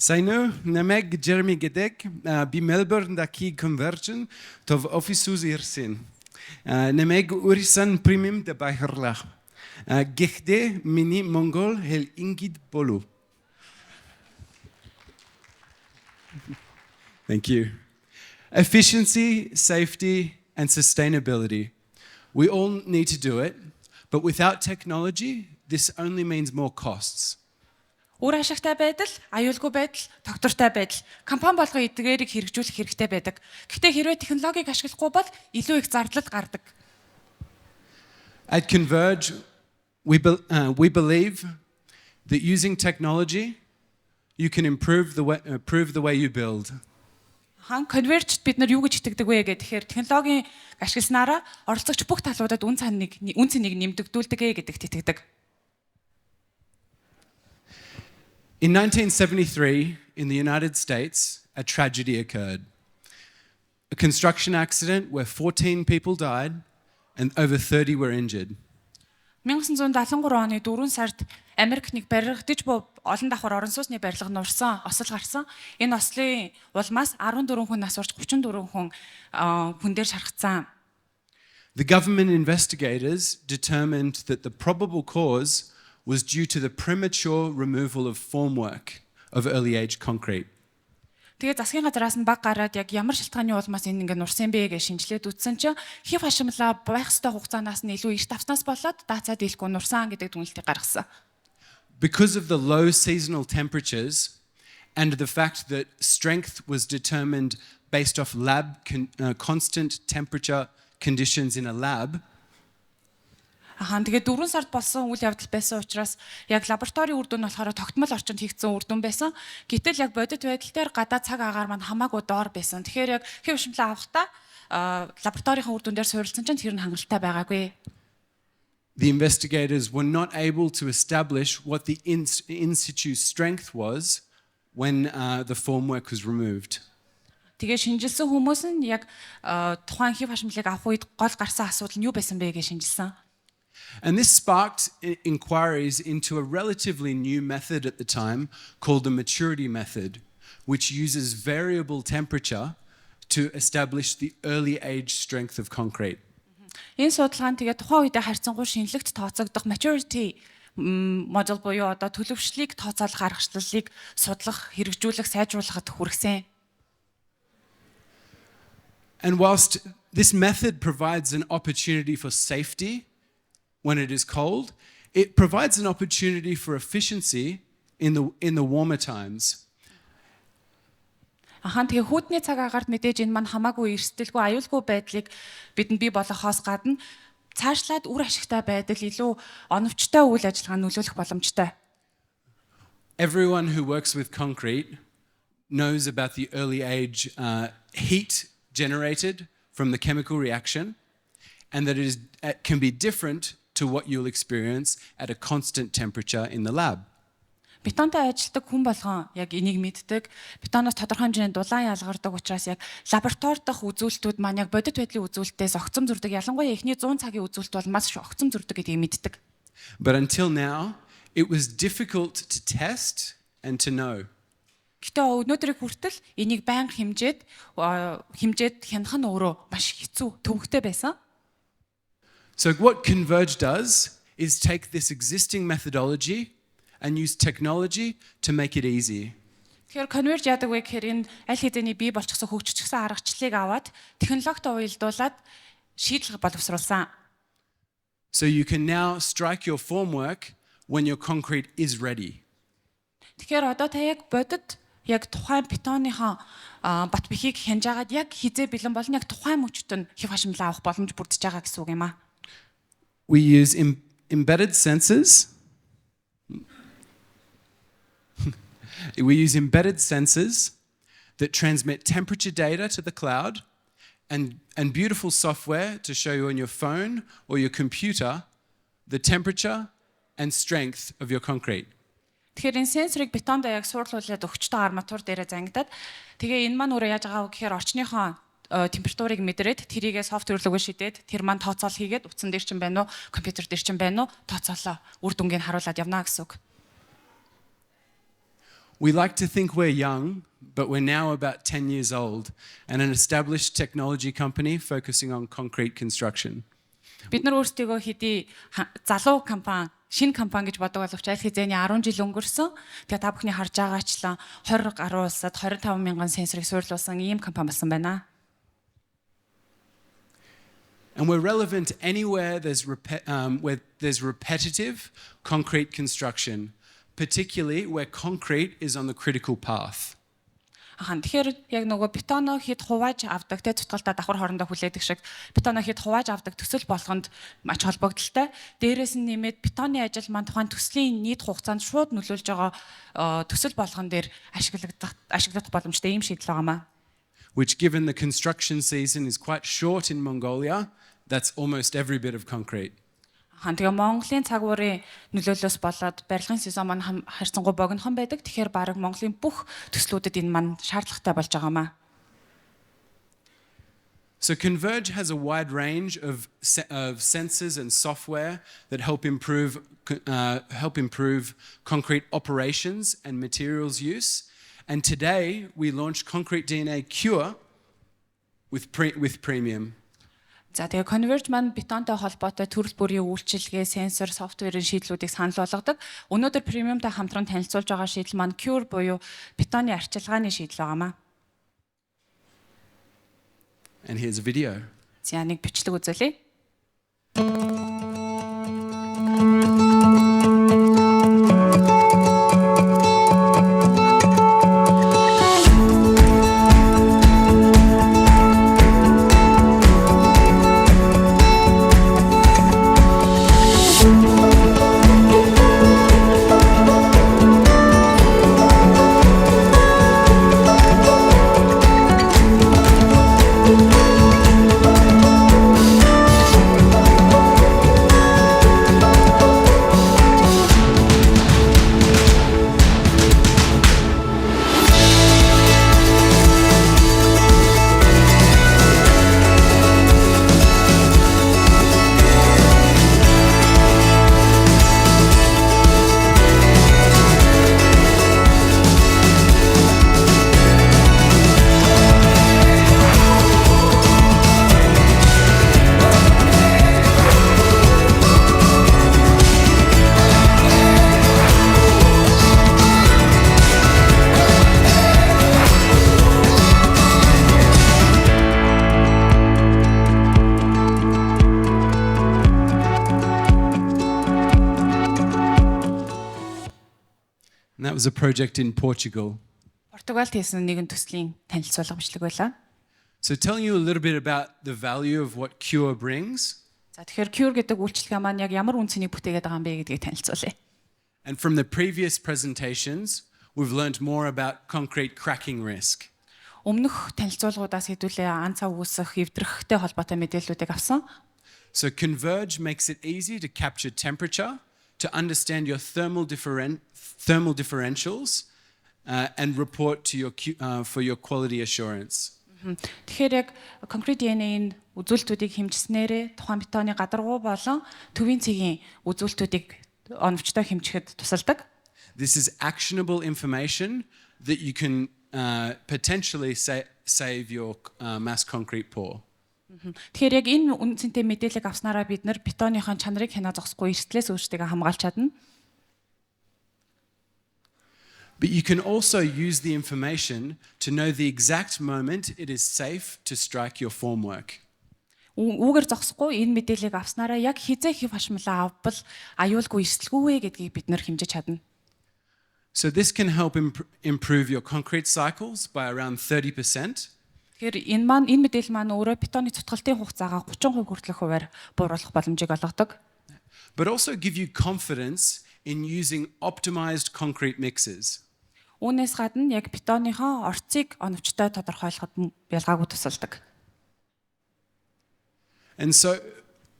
Saino nameg Jeremy Gedek bi Melbourne daki conversion tov officeus irsin. Nameg urisan primim de baherla. Gehde mini Mongol hel ingid bolu. Thank you. Efficiency, safety, and sustainability. We all need to do it, but without technology, this only means more costs. Үр ашигтай байдал, аюулгүй байдал, тогтвортой байдал, компани болгон эдгээрийг хэрэгжүүлэх хэрэгтэй байдаг. Гэхдээ хэрвээ технологиг ашиглахгүй бол илүү их зардал гардаг. At Converge, we believe that using technology, you can improve the way you build. Converge бид нар юу гэж итгэдэг вэ гэхээр технологийн ашигласнараа оролцогч бүх талуудад үн цэнийг нэмэгдүүлдэг гэдэгт итгэдэг. In 1973, in the United States, a tragedy occurred. A construction accident where 14 people died and over 30 were injured. 1973 оны 4 сард Америк нэг баригдаж буй олон давхар орон сууцны барилга нурсан, осол гарсан. Энэ ослын улмаас 14 хүн нас урж 34 хүн дээр шархацсан. The government investigators determined that the probable cause was due to the premature removal of formwork of early age concrete. Тэгээ засгийн газраас нь баг гараад яг ямар шалтгааны улмаас энэ ингэ нурсан бэ гэж шинжилээд үзсэн чинь хив хашимлаа байх ёстой хугацаанаас нь илүү эрт авснаас болоод даацаа дийлгүй нурсан гэдэг дүгнэлтийг гаргасан. Because of the low seasonal temperatures and the fact that strength was determined based off constant temperature conditions in a lab. Тэгээ 4 сард болсон үйл явдал байсан учраас яг лабораторийн үр дүн болохоор тогтмол орчинд хийгдсэн үр дүн байсан. Гэтэл яг бодит байдал дээр гадаа цаг агаар маань хамаагүй доор байсан. Тэгэхээр яг хэв шимлээ авахдаа лабораторийн үр дүн дээр суурилсан чинь тэр нь хангалттай байгаагүй. The investigators were not able to establish what the in situ strength was when the formwork was removed. Тэгээ шинжилсэн хүмүүс нь яг тухайн хэв хашмлыг авах үед гол гарсан асуудал нь юу байсан бэ гэж шинжилсэн. And this sparked inquiries into a relatively new method at the time called the maturity method, which uses variable temperature to establish the early age strength of concrete. Энэ судалгаа нь тэгээ тухайн үедээ харьцангуй шинэлэгт тооцогдох maturity модуль буюу одоо төлөвшлийг тооцоолох аргачлалыг судлах, хэрэгжүүлэх, сайжруулахад хүргэсэн. And whilst this method provides an opportunity for safety when it is cold, it provides an opportunity for efficiency in the warmer times. Тэгээ хүүдний цаг агаарт мэдээж энэ маань хамаагүй эрсдэлгүй аюулгүй байдлыг бидэнд бий болгохоос гадна цаашлаад үр ашигтай байдал илүү оновчтой үйл ажиллагааг нөлөөлөх боломжтой. Everyone who works with concrete knows about the early age heat generated from the chemical reaction, and that it can be different to what you'll experience at a constant temperature in the lab. Бетонтой ажилладаг хүн болгон яг энийг мэддэг. Бетоноос тодорхой хэмжээний дулаан ялгардаг учраас яг лаборатори дахь үзүүлэлтүүд маань яг бодит байдлын үзүүлэлтээс огцом зурдаг. Ялангуяа эхний 100 цагийн үзүүлэлт бол маш огцом зурдаг гэдгийг мэддэг. But until now, it was difficult to test and to know. Гэтэ өнөөдрийг хүртэл энийг байнга хэмжээд хянах нь өөрөө маш хэцүү, төвөгтэй байсан. So what Converge does is take this existing methodology and use technology to make it easy. Тэгэхээр Converge яадаг вэ гэхээр энэ аль хэдийн бий болчихсон хөгжчихсэн аргачлалыг аваад технологитой уялдуулаад шийдэл боловсруулсан. So you can now strike your formwork when your concrete is ready. Тэгэхээр одоо та яг бодит яг тухайн бетоныхоо бат бэхийг хянжаагаад яг хизээ бэлэн болно яг тухайн мөчтөнд хэв хашимлаа авах боломж бүрдэж байгаа гэсэн үг юм аа. We use embedded sensors. We use embedded sensors that transmit temperature data to the cloud and beautiful software to show you on your phone or your computer the temperature and strength of your concrete. Тэгэхээр энэ сенсорыг бетонд яг суурлуулад өгчтэй арматур дээрээ зангидаад тэгээ энэ маань өөрөө яаж байгаа вэ гэхээр орчныхоо температурыг мэдрээд тэрийгээ софтвер руу шидээд тэр маань тооцоол хийгээд утсан дээр чинь байна уу, компьютер дээр чинь байна уу, тооцоолоо үр дүнгийг харуулад явна гэсэн үг. We like to think we're young, but we're now about 10 years old and an established technology company focusing on concrete construction. Бид нар өөрсдийгөө хэдий залуу компани, шинэ компани гэж бодог боловч аль хэзээний 10 жил өнгөрсөн. Тэгээ та бүхний харж байгаачлан 20 гаруй улсад 25 мянган сенсорыг суурилуулсан ийм компани болсон байна. And we're relevant anywhere where there's repetitive concrete construction, particularly where concrete is on the critical path. Тэгэхээр яг нөгөө бетоно хэд хувааж авдаг те цутгалтаа давхар хоорондоо хүлээдэг шиг бетоно хэд хувааж авдаг төсөл болгонд ач холбогдолтой. Дээрээс нь нэмээд бетоны ажил маань тухайн төслийн нийт хугацаанд шууд нөлөөлж байгаа төсөл болгон дээр ашиглах боломжтой ийм шийдэл байгаамаа. Which, given the construction season is quite short in Mongolia, that's almost every bit of concrete. Тэгээ Монголын цаг уурын нөлөөлөөс болоод барилгын сезон маань харьцангуй богинохон байдаг. Тэгэхээр баг Монголын бүх төслүүдэд энэ маань шаардлагатай болж байгаамаа. So Converge has a wide range of sensors and software that help improve concrete operations and materials use. And today we launched Concrete DNA Cure with premium. За тэгээ Converge маань бетонтой холбоотой төрөл бүрийн үйлчилгээ, сенсор, софтверийн шийдлүүдийг санал болгодог. Өнөөдөр премиумтай хамтран танилцуулж байгаа шийдэл маань Cure буюу бетоны арчилгааны шийдэл байгаамаа. And here's a video. За нэг бичлэг үзүүлье. And that was a project in Portugal. Португалд хийсэн нэгэн төслийн танилцуулга бичлэг байлаа. So telling you a little bit about the value of what Cure brings. За тэгэхээр Cure гэдэг үйлчилгээ маань яг ямар үн цэнийг бүтээгээд байгаа юм бэ гэдгийг танилцуулъя. And from the previous presentations, we've learned more about concrete cracking risk. Өмнөх танилцуулгуудаас хэдүүлээ ан цав үүсэх, эвдрэхтэй холбоотой мэдээллүүдийг авсан. So Converge makes it easy to capture temperature, to understand your thermal differentials, and report to for your quality assurance. Тэгэхээр яг Concrete DNA-ийн үзүүлэлтүүдийг хэмжснээрээ тухайн бетоны гадаргуу болон төвийн цэгийн үзүүлэлтүүдийг оновчтой хэмжихэд тусалдаг. This is actionable information that you can potentially save your mass concrete pour. Тэгэхээр яг энэ үнцэнтэй мэдээлэл авснараа бид нар бетоныхон чанарыг хянаа зогсохгүй эрсдлээс өөрсдийгөө хамгаалж чадна. But you can also use the information to know the exact moment it is safe to strike your formwork. Үүгээр зогсохгүй энэ мэдээллийг авснараа яг хизээ хэв хашмлаа авбал аюулгүй эрсдэлгүй гэдгийг бид нар хэмжиж чадна. So this can help improve your concrete cycles by around 30%. Тэгэхээр энэ мэдээлэл маань өөрөө бетоны цутгалтын хугацаагаа 30% хүртэлх хувиар бууруулах боломжийг олгодог. But also give you confidence in using optimized concrete mixes. Үүнээс гадна яг бетоныхон орцыг оновчтой тодорхойлоход ялгаагүй тусалдаг. And so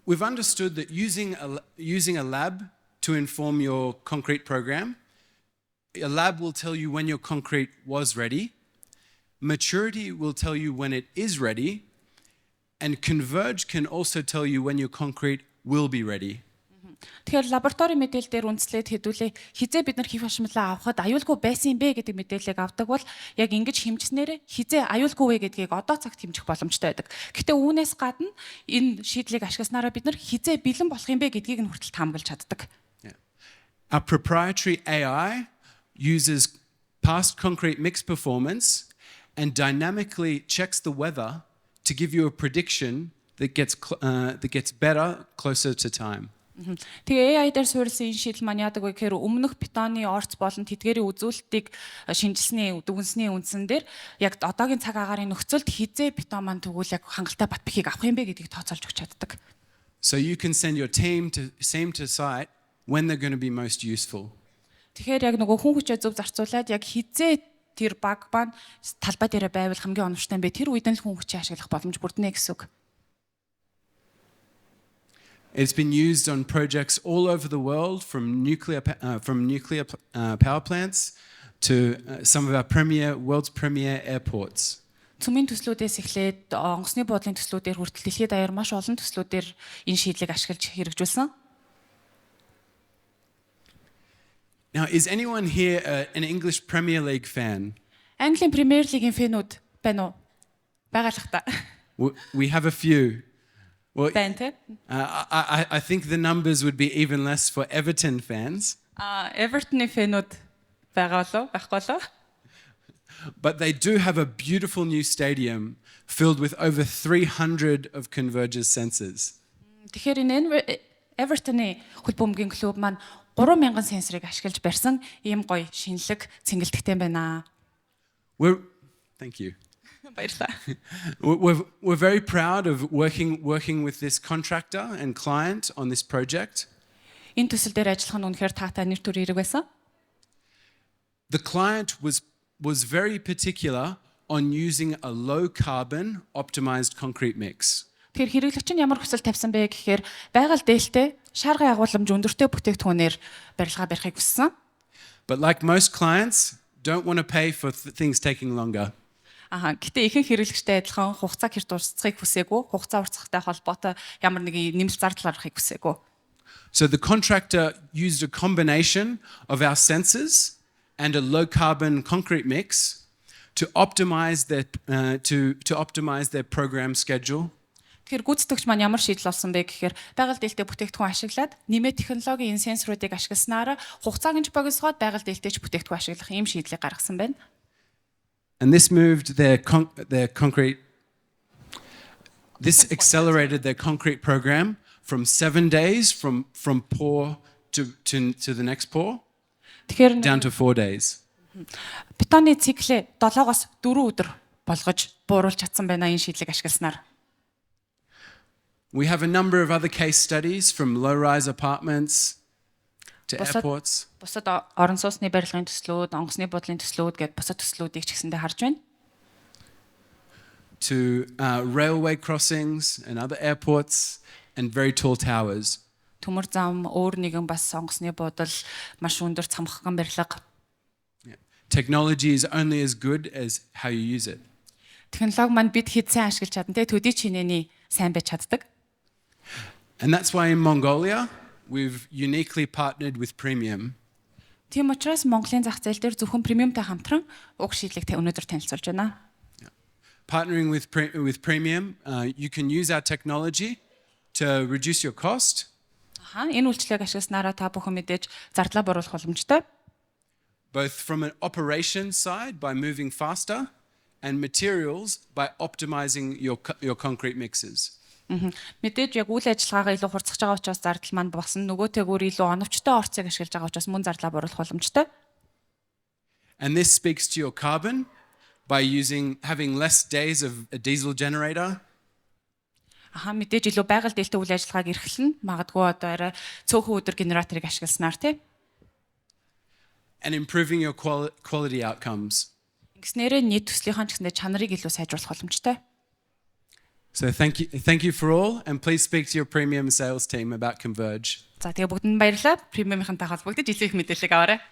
we've understood that using a lab to inform your concrete program, a lab will tell you when your concrete was ready, maturity will tell you when it is ready, and Converge can also tell you when your concrete will be ready. Тэгэхээр лаборатори мэдээлэл дээр үндэслээд хэдүүлээ хизээ бид нар хийх ашиглалаа авахад аюулгүй байсан юм бэ гэдэг мэдээллийг авдаг бол яг ингэж хэмжснээр хизээ аюулгүй вэ гэдгийг одоо цагт хэмжих боломжтой байдаг. Гэхдээ үүнээс гадна энэ шийдлийг ашигласнараа бид нар хизээ бэлэн болох юм бэ гэдгийг нь хүртэл таамаглаж чаддаг. Our proprietary AI uses past concrete mix performance and dynamically checks the weather to give you a prediction that gets better closer to time. Тэгээ AI дээр суурилсан энэ шийдэл маань яадаг вэ гэхээр өмнөх бетоны орц болон тэдгээрийн үзүүлэлтийг шинжилсний дүгнсний үндсэн дээр яг одоогийн цаг агаарын нөхцөлд хизээ бетон маань тэгвэл яг хангалттай бат бэхийг авах юм бэ гэдгийг тооцоолж өгч чаддаг. So you can send your team to site when they're going to be most useful. Тэгэхээр яг нөгөө хүн хүчээ зөв зарцуулаад яг хизээ тэр баг маань талбай дээр байвал хамгийн оновчтой юм бэ тэр үед нь л хүн хүчээ ашиглах боломж бүрднэ гэсэн үг. It's been used on projects all over the world, from nuclear power plants to some of our world's premier airports. Цөмийн төслүүдээс эхлээд онгоцны буудлын төслүүдээр хүртэл дэлхийд даяар маш олон төслүүдээр энэ шийдлийг ашиглаж хэрэгжүүлсэн. Now, is anyone here an English Premier League fan? Английн Премьер Лигийн фэнүүд байна уу? Байгалах та. We have a few. Well, Байна. I think the numbers would be even less for Everton fans. Everton-ы фэнүүд байгаа болов? Байхгүй болов? But they do have a beautiful new stadium filled with over 300 of Converge's sensors. Тэгэхээр энэ Everton-ы хөлбөмбөгийн клуб маань 3000 сенсорыг ашиглаж барьсан ийм гоё шинэлэг цэнгэлдэгтэй байна. Thank you. Баярлалаа. We're very proud of working with this contractor and client on this project. Энэ төсөл дээр ажиллах нь үнэхээр таатай нэр төр хэрэг байсан. The client was very particular on using a low carbon optimized concrete mix. Тэгэхээр хэрэглэгч нь ямар хүсэл тавьсан бэ гэхээр байгаль дээлтэй шааргын агуулмж өндөртэй бүтээгдэхүүнээр барилгаа барихыг хүссэн. But like most clients, don't want to pay for things taking longer. Гэтэ ихэнх хэрэглэгчтэй адилхан хугацаа гэрт урсцахыг хүсээгүй, хугацаа урсцахтай холбоотой ямар нэгэн нэмэлт зардал гаргахыг хүсээгүй. So the contractor used a combination of our sensors and a low carbon concrete mix to optimize their program schedule. Тэгэхээр гүйцэтгэгч маань ямар шийдэл олсон бэ гэхээр байгаль дээлтэй бүтээгдэхүүн ашиглаад нэмээд технологийн энэ сенсоруудыг ашигласнараа хугацааг нь богиносгоод байгаль дээлтэйч бүтээгдэхүүн ашиглах ийм шийдлийг гаргасан байна. And this accelerated their concrete program from 7 days from pour to the next pour down to 4 days. Бетоны циклээ 7-оос 4 өдөр болгож бууруулж чадсан байна энэ шийдлийг ашигласнаар. We have a number of other case studies from low-rise apartments to airports. Бусад орон сууцны барилгын төслүүд, онгоцны буудлын төслүүд гэдээ бусад төслүүдийг ч гэсэндээ харж байна. To railway crossings and other airports and very tall towers. Төмөр зам, өөр нэгэн бас онгоцны буудал, маш өндөр цамхган барилга. Technology is only as good as how you use it. Технологи маань бид хэд сайн ашиглаж чадна те төдий чинээний сайн байж чаддаг. And that's why in Mongolia we've uniquely partnered with Premium. Тийм учраас Монголын зах зээл дээр зөвхөн Premium-тай хамтран уг шийдлийг өнөөдөр танилцуулж байна. Partnering with Premium, you can use our technology to reduce your cost. Энэ үйлчлэгийг ашигласнараа та бүхэн мэдээж зардлаа бууруулах боломжтой. Both from an operation side by moving faster and materials by optimizing your concrete mixes. Мэдээж яг үйл ажиллагаагаа илүү хурцсаж байгаа учраас зардал маань болсон. Нөгөөтэйгүр илүү оновчтой орцыг ашиглаж байгаа учраас мөн зардлаа бууруулах боломжтой. And this speaks to your carbon by having less days of a diesel generator. Мэдээж илүү байгаль дээлтэй үйл ажиллагааг эрхлэн магадгүй одоо арай цөөхөн өдөр генераторыг ашигласнаар тий. And improving your quality outcomes. Ингэснээрээ нийт төслийнхаа ч гэсэндээ чанарыг илүү сайжруулах боломжтой. So thank you for all, and please speak to your Premium sales team about Converge. За тэгээ бүгдэнд баярлалаа. Premium-ийнхантай холбогдож илүү их мэдээлэл аваарай.